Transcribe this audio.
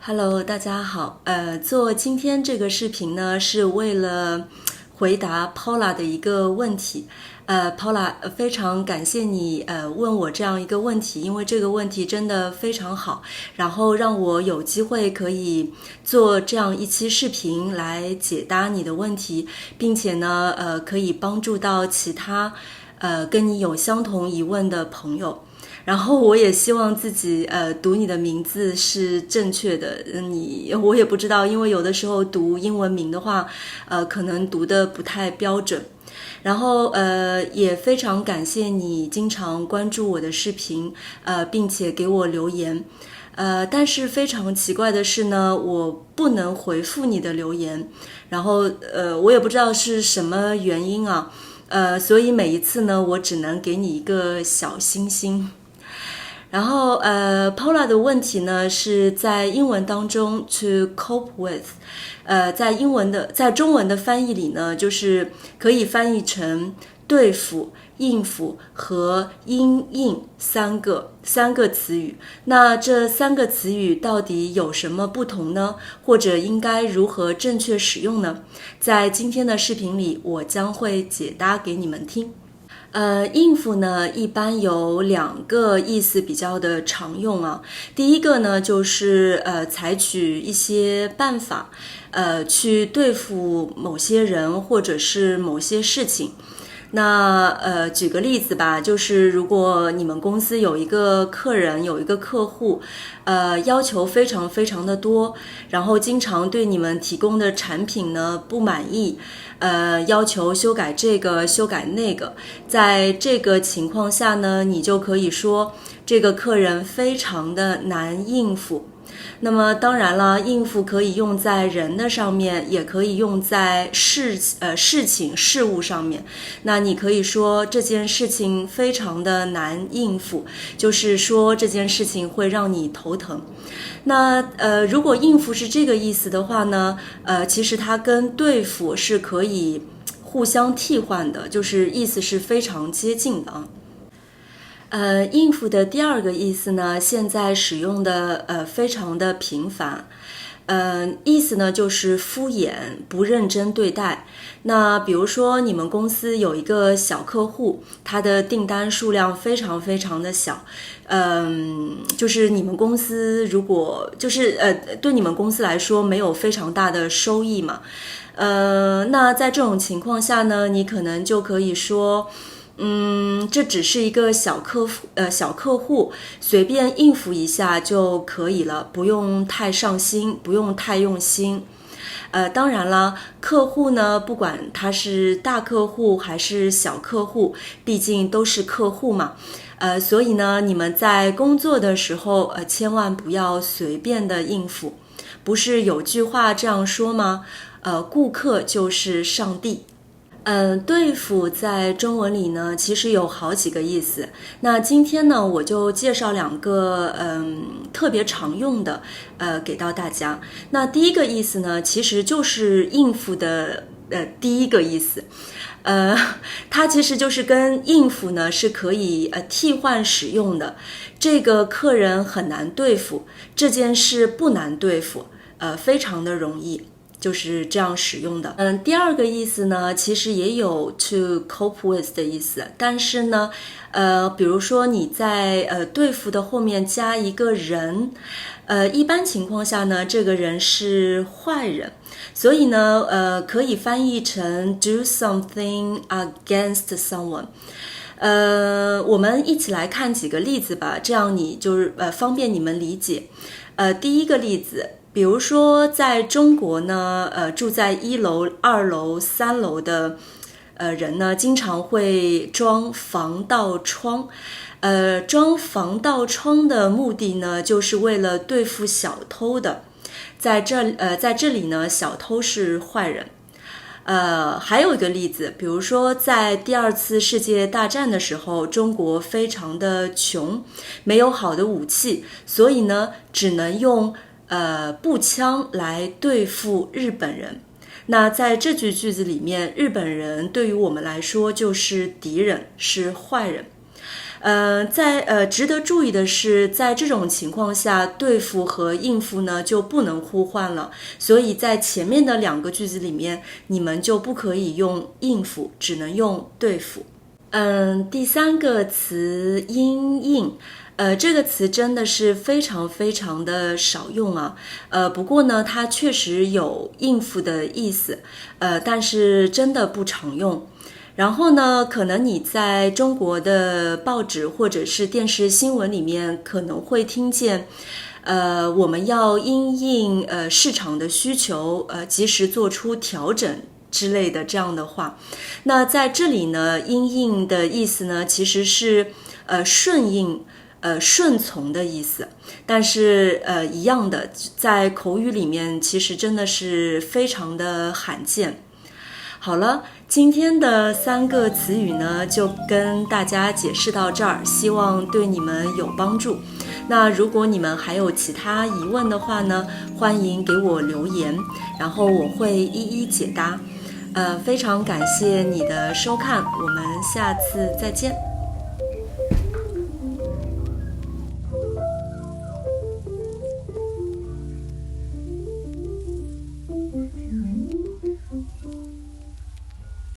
Hello，大家好。做今天这个视频呢，是为了回答 Paula 的一个问题。Paula，非常感谢你问我这样一个问题，因为这个问题真的非常好，然后让我有机会可以做这样一期视频来解答你的问题，并且呢，可以帮助到其他跟你有相同疑问的朋友。然后我也希望自己读你的名字是正确的，我也不知道，因为有的时候读英文名的话，可能读的不太标准。然后也非常感谢你经常关注我的视频，并且给我留言。但是非常奇怪的是呢，我不能回复你的留言，然后我也不知道是什么原因啊，所以每一次呢，我只能给你一个小星星。然后Paula 的问题呢是在英文当中 to cope with，在中文的翻译里呢，就是可以翻译成对付、应付和因应三个词语。那这三个词语到底有什么不同呢？或者应该如何正确使用呢？在今天的视频里，我将会解答给你们听。应付呢，一般有两个意思比较的常用啊。第一个呢，就是采取一些办法，去对付某些人或者是某些事情。那举个例子吧，就是如果你们公司有一个客人，有一个客户，要求非常非常的多，然后经常对你们提供的产品呢不满意，要求修改这个修改那个，在这个情况下呢，你就可以说这个客人非常的难应付。那么当然了，应付可以用在人的上面，也可以用在事情事物上面。那你可以说这件事情非常的难应付，就是说这件事情会让你头疼。那如果应付是这个意思的话呢，其实它跟对付是可以互相替换的，就是意思是非常接近的啊。应付的第二个意思呢，现在使用的非常的频繁，意思呢就是敷衍、不认真对待。那比如说你们公司有一个小客户，他的订单数量非常非常的小，就是你们公司如果就是对你们公司来说没有非常大的收益嘛，那在这种情况下呢，你可能就可以说。这只是一个小客户，随便应付一下就可以了，不用太上心，不用太用心。当然了，客户呢，不管他是大客户还是小客户，毕竟都是客户嘛。所以呢，你们在工作的时候，千万不要随便的应付。不是有句话这样说吗？顾客就是上帝。对付在中文里呢，其实有好几个意思。那今天呢，我就介绍两个特别常用的，给到大家。那第一个意思呢，其实就是应付的第一个意思。它其实就是跟应付呢是可以替换使用的。这个客人很难对付，这件事不难对付，非常的容易。就是这样使用的。第二个意思呢，其实也有 to cope with 的意思，但是呢，比如说你在对付的后面加一个人，一般情况下呢，这个人是坏人，所以呢，可以翻译成 do something against someone。我们一起来看几个例子吧，这样你就是方便你们理解。第一个例子。比如说，在中国呢，住在1楼、2楼、3楼的人呢，经常会装防盗窗。装防盗窗的目的呢，就是为了对付小偷的。在这里呢，小偷是坏人。还有一个例子，比如说在第2次世界大战的时候，中国非常的穷，没有好的武器，所以呢，只能用步枪来对付日本人。那在这句句子里面，日本人对于我们来说就是敌人，是坏人。值得注意的是，在这种情况下，对付和应付呢就不能互换了，所以在前面的2个句子里面，你们就不可以用应付，只能用对付。第3个词因应。这个词真的是非常非常的少用啊，不过呢，它确实有应付的意思，但是真的不常用。然后呢，可能你在中国的报纸或者是电视新闻里面可能会听见，我们要因应市场的需求，及时做出调整之类的这样的话。那在这里呢，因应的意思呢，其实是顺应。顺从的意思，但是一样的，在口语里面其实真的是非常的罕见。好了，今天的3个词语呢，就跟大家解释到这儿，希望对你们有帮助。那如果你们还有其他疑问的话呢，欢迎给我留言，然后我会一一解答。非常感谢你的收看，我们下次再见。